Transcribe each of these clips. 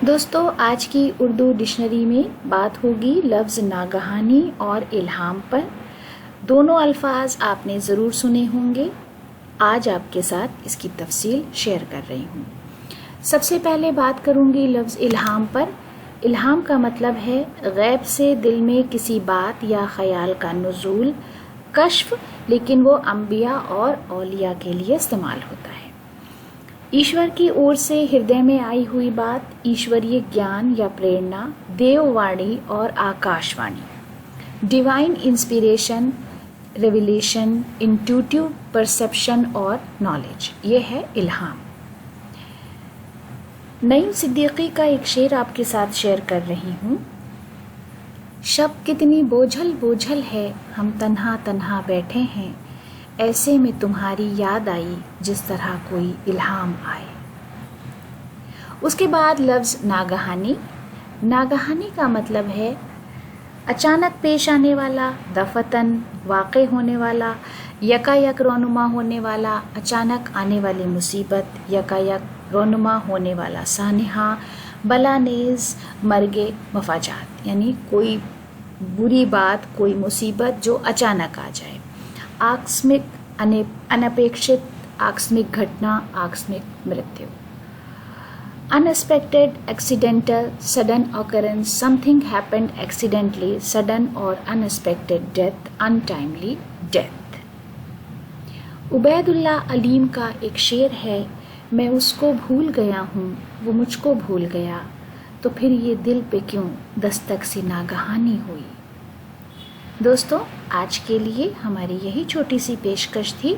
دوستو آج کی اردو ڈکشنری میں بات ہوگی لفظ ناگہانی اور الہام پر۔ دونوں الفاظ آپ نے ضرور سنے ہوں گے، آج آپ کے ساتھ اس کی تفصیل شیئر کر رہی ہوں۔ سب سے پہلے بات کروں گی لفظ الہام پر۔ الہام کا مطلب ہے غیب سے دل میں کسی بات یا خیال کا نزول، کشف، لیکن وہ انبیاء اور اولیاء کے لیے استعمال ہوتا ہے۔ ایشور کی اور سے ہردے میں آئی ہوئی بات، ایشوریہ گیان یا پریرنا، دیو وانی اور آکاش وانی، divine inspiration, revelation, intuitive perception اور نالج، یہ ہے الہام۔ نعیم صدیقی کا ایک شعر آپ کے ساتھ شیئر کر رہی ہوں۔ شب کتنی بوجھل بوجھل ہے، ہم تنہا تنہا بیٹھے ہیں، ایسے میں تمہاری یاد آئی جس طرح کوئی الہام آئے۔ اس کے بعد لفظ ناگہانی۔ ناگہانی کا مطلب ہے اچانک پیش آنے والا، دفعتاً واقع ہونے والا، یکا یک رونما ہونے والا، اچانک آنے والی مصیبت، یکا یک رونما ہونے والا سانحہ، بلا نیز مرگے مفاجات، یعنی کوئی بری بات، کوئی مصیبت جو اچانک آ جائے۔ آکسمک اناپیکشت، آکسمک گھٹنا، آکسمک مرتیو۔ Unexpected, accidental, sudden occurrence, something happened accidentally, sudden or unexpected death, untimely death۔ Ubaid اللہ علیم کا ایک شعر ہے، میں اس کو بھول گیا ہوں، وہ مجھ کو بھول گیا، تو پھر یہ دل پہ کیوں دستک سی ناگہانی ہوئی۔ دوستو آج کے لیے ہماری یہی چھوٹی سی پیشکش تھی۔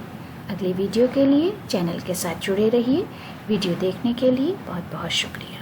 اگلی ویڈیو کے لیے چینل کے ساتھ جڑے رہیے۔ ویڈیو دیکھنے کے لیے بہت بہت شکریہ۔